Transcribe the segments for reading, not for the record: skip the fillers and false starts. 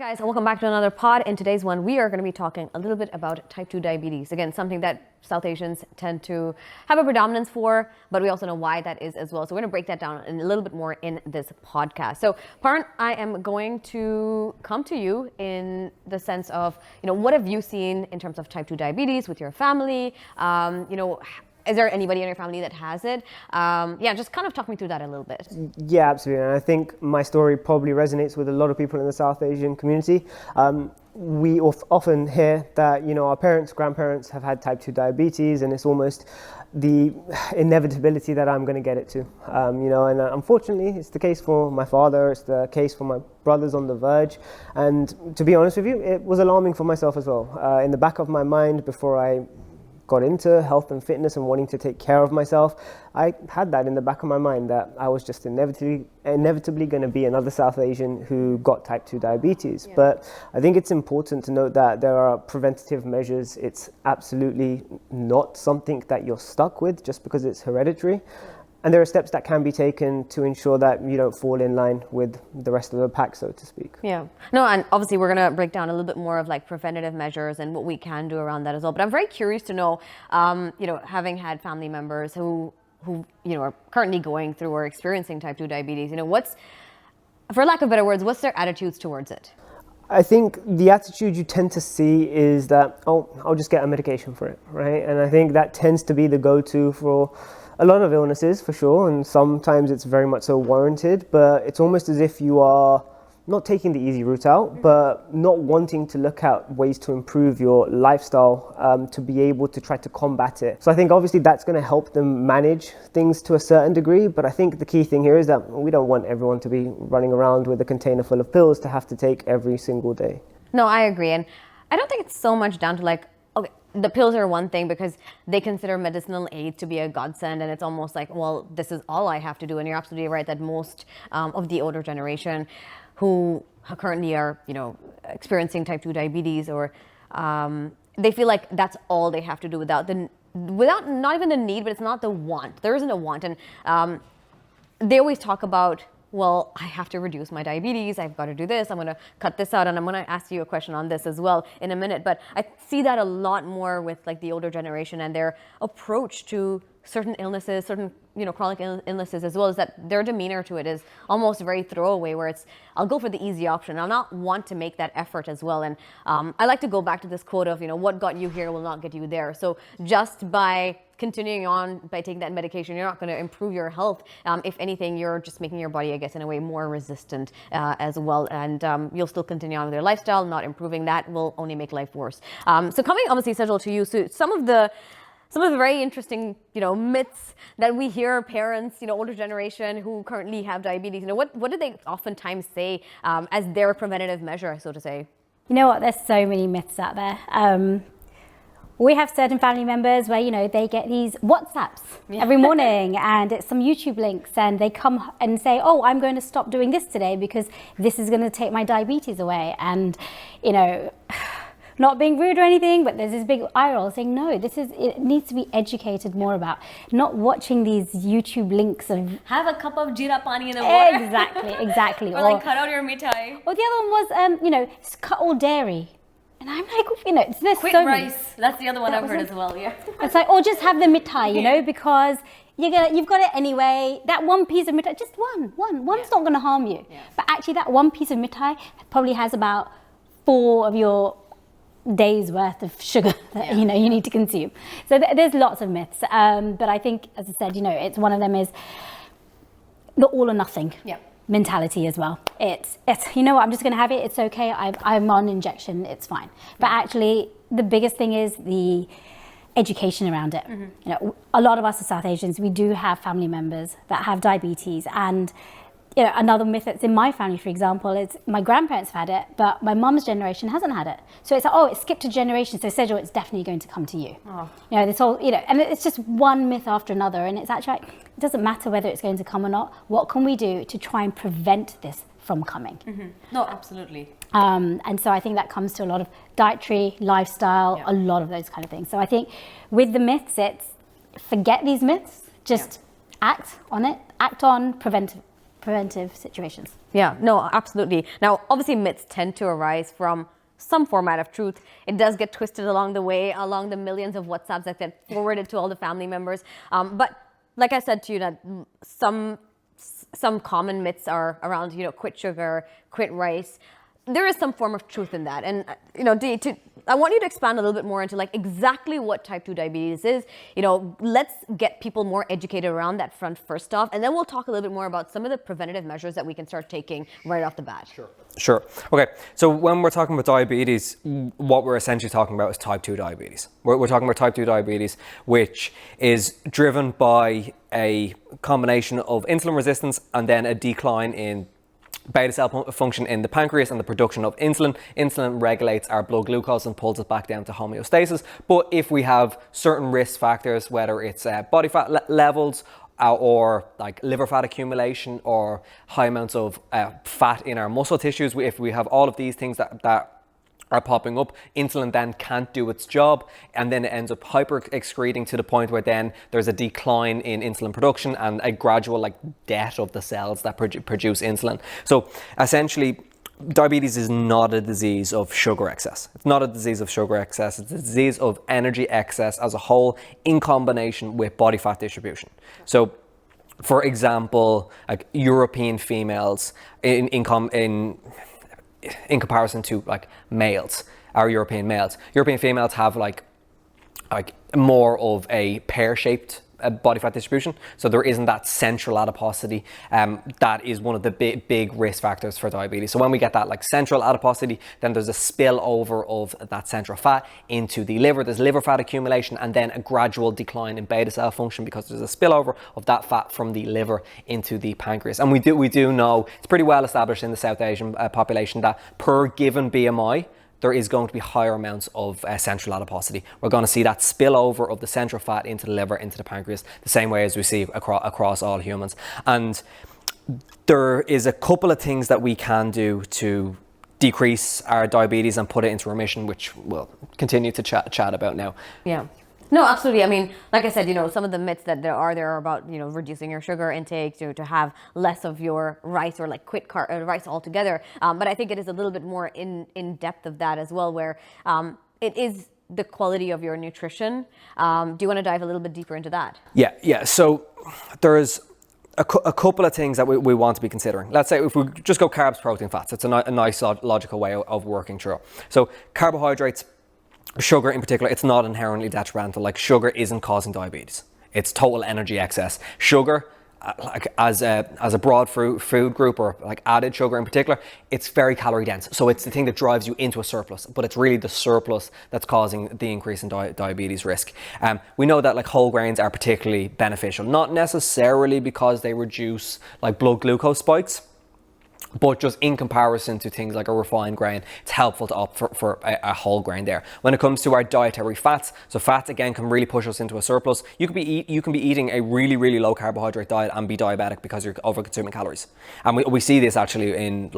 Guys, and welcome back to another pod. In today's one, we are going to be talking a little bit about type 2 diabetes. Again, something that South Asians tend to have a predominance for, but we also know why that is as well. So we're going to break that down in a little bit more in this podcast. So, Parn, I am going to come to you in the sense of, what have you seen in terms of type 2 diabetes with your family? Is there anybody in your family that has it? Just kind of talk me through that a little bit. Yeah, absolutely. And I think my story probably resonates with a lot of people in the South Asian community. We often hear that, our parents, grandparents have had type 2 diabetes, and it's almost the inevitability that I'm going to get it too. And unfortunately, it's the case for my father, it's the case for my brothers on the verge. And to be honest with you, it was alarming for myself as well. In the back of my mind, before I got into health and fitness and wanting to take care of myself, I had that in the back of my mind that I was just inevitably going to be another South Asian who got type 2 diabetes. Yeah. But I think it's important to note that there are preventative measures. It's absolutely not something that you're stuck with just because it's hereditary. And there are steps that can be taken to ensure that you don't fall in line with the rest of the pack, so to speak. Yeah. No, and obviously we're going to break down a little bit more of like preventative measures and what we can do around that as well. But I'm very curious to know, having had family members who are currently going through or experiencing type 2 diabetes, what's, for lack of better words, what's their attitudes towards it? I think the attitude you tend to see is that, I'll just get a medication for it, right? And I think that tends to be the go-to for a lot of illnesses, for sure, and sometimes it's very much so warranted, but it's almost as if you are not taking the easy route out, but not wanting to look at ways to improve your lifestyle to be able to try to combat it. So I think obviously that's going to help them manage things to a certain degree, but I think the key thing here is that we don't want everyone to be running around with a container full of pills to have to take every single day. No, I agree, and I don't think it's so much down to the pills are one thing because they consider medicinal aid to be a godsend, and it's almost like, well, this is all I have to do. And you're absolutely right that most of the older generation who currently are, experiencing type 2 diabetes, or they feel like that's all they have to do without not even the need, but it's not the want. There isn't a want, and they always talk about, well, I have to reduce my diabetes, I've got to do this, I'm going to cut this out, and I'm going to ask you a question on this as well in a minute. But I see that a lot more with like the older generation and their approach to certain illnesses, certain chronic illnesses, as well as that their demeanor to it is almost very throwaway, where it's, I'll go for the easy option. I'll not want to make that effort as well. And I like to go back to this quote of, what got you here will not get you there. So just by continuing on by taking that medication, you're not going to improve your health. If anything, you're just making your body, I guess, in a way more resistant as well. And you'll still continue on with your lifestyle. Not improving that will only make life worse. So coming obviously, Sejal, to you, so some of the very interesting, myths that we hear parents, older generation who currently have diabetes, what do they oftentimes say as their preventative measure, so to say? You know what, there's so many myths out there. We have certain family members where, they get these WhatsApps every morning and it's some YouTube links, and they come and say, oh, I'm going to stop doing this today because this is going to take my diabetes away. And, not being rude or anything, but there's this big eye roll saying, no, it needs to be educated more about, not watching these YouTube links of have a cup of jeera pani in the water. Exactly. or cut out your mithai. Or the other one was, cut all dairy. And I'm like, there's quick so rice. many. That's the other one I've heard as well. Yeah. It's like, or just have the mithai, because you've got it anyway. That one piece of mithai, just one's not going to harm you. Yeah. But actually, that one piece of mithai probably has about 4 of your days worth of sugar that you need to consume. So there's lots of myths. But I think, as I said, it's one of them is the all or nothing. Yeah. Mentality as well. It's I'm just going to have it. It's okay. I'm on injection. It's fine. But actually, the biggest thing is the education around it. Mm-hmm. A lot of us as South Asians, we do have family members that have diabetes, and another myth that's in my family, for example, is my grandparents have had it, but my mum's generation hasn't had it. So it's like, it skipped a generation, so Sejal, it's definitely going to come to you. Oh. This whole, and it's just one myth after another, and it's actually like, it doesn't matter whether it's going to come or not. What can we do to try and prevent this from coming? Mm-hmm. No, absolutely. And so I think that comes to a lot of dietary, lifestyle, a lot of those kind of things. So I think with the myths, it's forget these myths, just act on it, act on preventive preventive situations. Yeah, no, absolutely. Now, obviously, myths tend to arise from some format of truth. It does get twisted along the way, along the millions of WhatsApps that get forwarded to all the family members. But like I said to you, that some common myths are around, quit sugar, quit rice. There is some form of truth in that. And, Dee, I want you to expand a little bit more into like exactly what type 2 diabetes is. Let's get people more educated around that front first off, and then we'll talk a little bit more about some of the preventative measures that we can start taking right off the bat. Sure. Okay. So when we're talking about diabetes, what we're essentially talking about is type 2 diabetes. We're talking about type 2 diabetes, which is driven by a combination of insulin resistance and then a decline in beta cell function in the pancreas and the production of insulin. Insulin regulates our blood glucose and pulls it back down to homeostasis. But if we have certain risk factors, whether it's body fat levels or like liver fat accumulation or high amounts of fat in our muscle tissues, if we have all of these things that are popping up, insulin then can't do its job, and then it ends up hyper excreting to the point where then there's a decline in insulin production and a gradual death of the cells that produce insulin. So essentially, diabetes is not a disease of sugar excess. It's not a disease of sugar excess. It's a disease of energy excess as a whole in combination with body fat distribution. So for example, like European females in comparison to males, our European males. European females have like more of a pear-shaped body fat distribution, so there isn't that central adiposity. That is one of the big risk factors for diabetes. So when we get that central adiposity, then there's a spillover of that central fat into the liver. There's liver fat accumulation and then a gradual decline in beta cell function because there's a spillover of that fat from the liver into the pancreas. And we do know, it's pretty well established in the South Asian population, that per given BMI, there is going to be higher amounts of central adiposity. We're going to see that spillover of the central fat into the liver, into the pancreas, the same way as we see across all humans. And there is a couple of things that we can do to decrease our diabetes and put it into remission, which we'll continue to chat about now. Yeah. No, absolutely. I mean, like I said, some of the myths that there are about, reducing your sugar intake to have less of your rice or quit rice altogether. But I think it is a little bit more in depth of that as well, where it is the quality of your nutrition. Do you want to dive a little bit deeper into that? Yeah. So there's a couple of things that we want to be considering. Let's say if we just go carbs, protein, fats, it's a nice logical way of working through. So carbohydrates, sugar in particular, it's not inherently detrimental. Sugar isn't causing diabetes. It's total energy excess. Sugar, as a broad food group, or added sugar in particular, it's very calorie dense. So it's the thing that drives you into a surplus, but it's really the surplus that's causing the increase in diabetes risk. We know that whole grains are particularly beneficial, not necessarily because they reduce blood glucose spikes, but just in comparison to things like a refined grain, it's helpful to opt for a whole grain there. When it comes to our dietary fats, so fats again can really push us into a surplus. You can be eating a really low carbohydrate diet and be diabetic because you're over consuming calories. And we see this actually in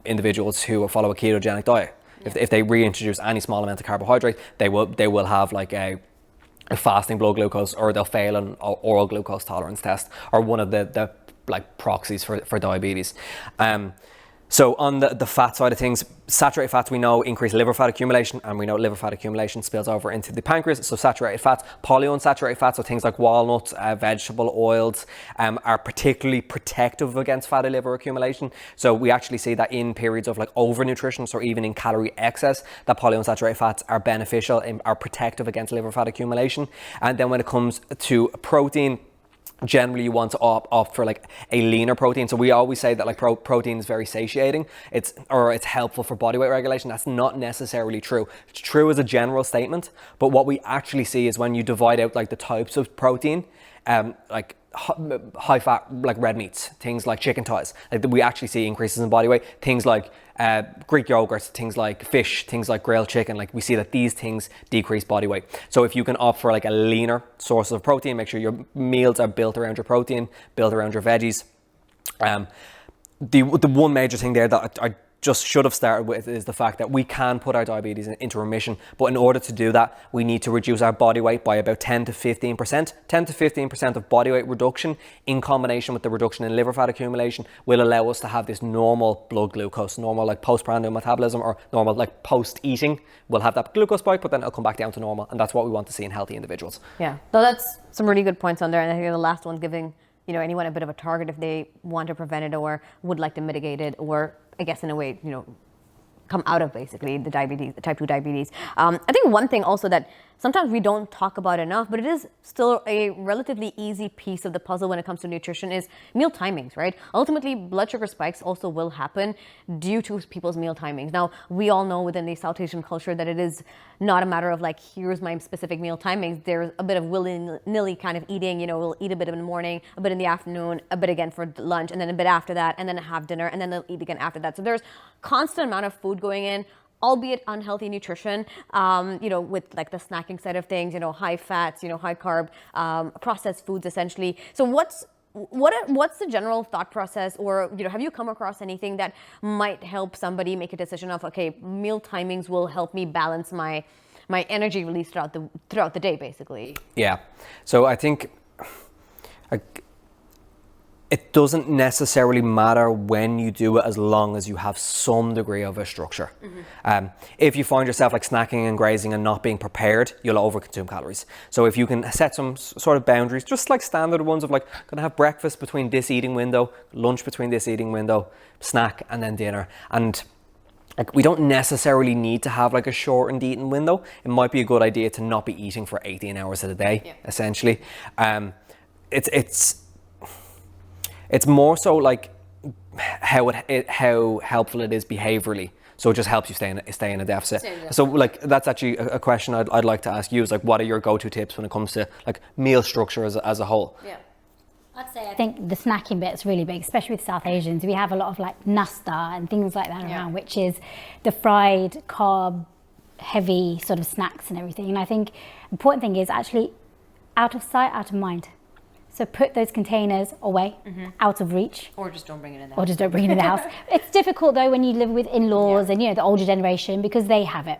individuals who follow a ketogenic diet. If they reintroduce any small amount of carbohydrate, they will have a fasting blood glucose, or they'll fail an oral glucose tolerance test, or one of the proxies for diabetes. So on the fat side of things, saturated fats we know increase liver fat accumulation, and we know liver fat accumulation spills over into the pancreas. So saturated fats, polyunsaturated fats, so things like walnuts, vegetable oils, are particularly protective against fatty liver accumulation. So we actually see that in periods of overnutrition, so even in calorie excess, that polyunsaturated fats are beneficial and are protective against liver fat accumulation. And then when it comes to protein, generally you want to opt for a leaner protein. So we always say that protein is very satiating, it's helpful for body weight regulation. That's not necessarily true. It's true as a general statement, but what we actually see is when you divide out the types of protein, high fat red meats, things like chicken thighs, we actually see increases in body weight. Things like Greek yogurt, things like fish, things like grilled chicken, we see that these things decrease body weight. So if you can opt for a leaner source of protein, make sure your meals are built around your protein, built around your veggies. The one major thing there that I just should have started with is the fact that we can put our diabetes into remission, but in order to do that, we need to reduce our body weight by about 10 to 15%. 10 to 15% of body weight reduction in combination with the reduction in liver fat accumulation will allow us to have this normal blood glucose, normal like postprandial metabolism, or normal like post-eating. We'll have that glucose spike, but then it'll come back down to normal, and that's what we want to see in healthy individuals. Yeah, so that's some really good points on there, and I think the last one's giving anyone a bit of a target if they want to prevent it or would like to mitigate it, or I guess in a way, come out of basically the diabetes, the type 2 diabetes. I think one thing also that sometimes we don't talk about enough, but it is still a relatively easy piece of the puzzle when it comes to nutrition, is meal timings, right? Ultimately, blood sugar spikes also will happen due to people's meal timings. Now, we all know within the South Asian culture that it is not a matter of like, here's my specific meal timings. There's a bit of willy-nilly kind of eating, we'll eat a bit in the morning, a bit in the afternoon, a bit again for lunch, and then a bit after that, and then have dinner, and then they'll eat again after that. So there's constant amount of food going in, albeit unhealthy nutrition, with like the snacking side of things, high fats, high carb, processed foods essentially. So what's the general thought process, or have you come across anything that might help somebody make a decision of, okay, meal timings will help me balance my energy release throughout the day, basically? Yeah. So I think it doesn't necessarily matter when you do it, as long as you have some degree of a structure. Mm-hmm. If you find yourself like snacking and grazing and not being prepared, you'll overconsume calories. So if you can set some sort of boundaries, just like standard ones of like, gonna have breakfast between this eating window, lunch between this eating window, snack, and then dinner. And like, we don't necessarily need to have like a shortened eating window. It might be a good idea to not be eating for 18 hours a day, essentially. It's more so like how helpful it is behaviorally. So it just helps you stay in a deficit. So like, that's actually a question I'd like to ask you, is like, what are your go-to tips when it comes to like meal structure as a whole? Yeah. I'd say I think the snacking bit is really big, especially with South Asians. We have a lot of like nasta and things like that around, which is the fried, carb, heavy sort of snacks and everything. And I think the important thing is actually out of sight, out of mind. So put those containers away, out of reach. Or just don't bring it in the house. It's difficult though when you live with in-laws and the older generation, because they have it.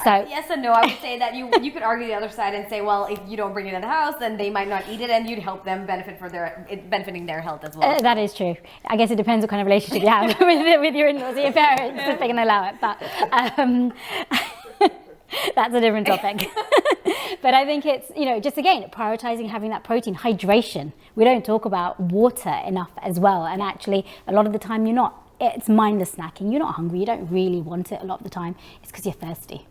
So yes and no. I would say that you could argue the other side and say, well, if you don't bring it in the house, then they might not eat it, and you'd help them benefiting their health as well. That is true. I guess it depends what kind of relationship you have with your in-laws or your parents, if they can allow it. But that's a different topic. But I think it's, just again, prioritizing having that protein, hydration. We don't talk about water enough as well. And actually, a lot of the time it's mindless snacking. You're not hungry. You don't really want it a lot of the time. It's because you're thirsty.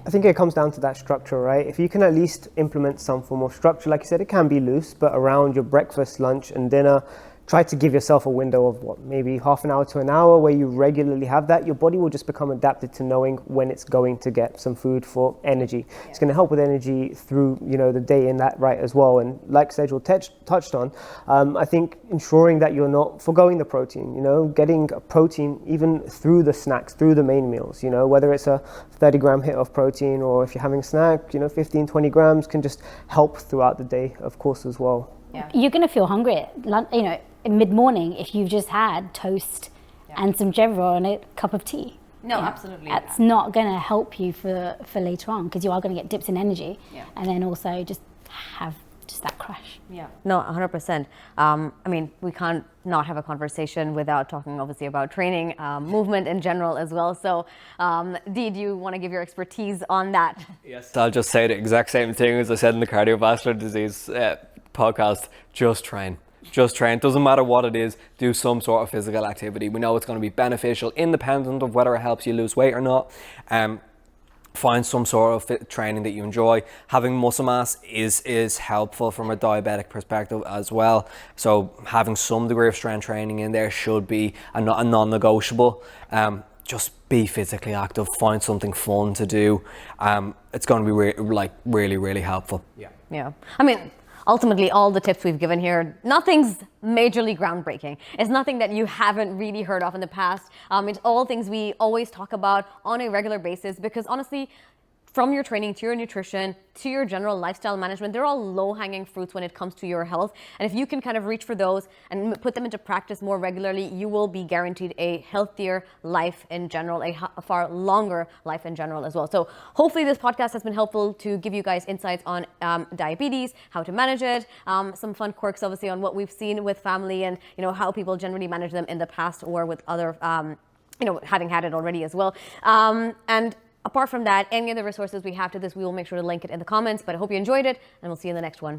I think it comes down to that structure, right? If you can at least implement some form of structure, like you said, it can be loose, but around your breakfast, lunch, and dinner, try to give yourself a window of maybe half an hour to an hour where you regularly have that. Your body will just become adapted to knowing when it's going to get some food for energy. Yeah. It's going to help with energy through the day in that right as well. And like Sejal touched on, I think ensuring that you're not forgoing the protein, getting protein even through the snacks, through the main meals, whether it's a 30-gram hit of protein, or if you're having a snack, 15, 20 grams can just help throughout the day, of course, as well. Yeah. You're going to feel hungry, mid-morning if you've just had toast and some jevra and a cup of tea. No, absolutely. That's not going to help you for later on, because you are going to get dips in energy, and then also just have just that crash. Yeah. No, 100%. We can't not have a conversation without talking obviously about training, movement in general as well. So, Dee, do you want to give your expertise on that? Yes, I'll just say the exact same thing as I said in the cardiovascular disease podcast. Just train. Doesn't matter what it is, do some sort of physical activity. We know it's going to be beneficial independent of whether it helps you lose weight or not. Find some sort of fit training that you enjoy. Having muscle mass is helpful from a diabetic perspective as well. So having some degree of strength training in there should be a non-negotiable. Just be physically active, find something fun to do. It's going to be really, really helpful. Yeah. Ultimately, all the tips we've given here, nothing's majorly groundbreaking. It's nothing that you haven't really heard of in the past. It's all things we always talk about on a regular basis, because honestly, from your training to your nutrition to your general lifestyle management, they're all low-hanging fruits when it comes to your health. And if you can kind of reach for those and put them into practice more regularly, you will be guaranteed a healthier life in general, a far longer life in general as well. So hopefully this podcast has been helpful to give you guys insights on diabetes, how to manage it, some fun quirks obviously on what we've seen with family and, you know, how people generally manage them in the past or with other, you know, having had it already as well. And apart from that, any of the resources we have to this, we will make sure to link it in the comments. But I hope you enjoyed it, and we'll see you in the next one.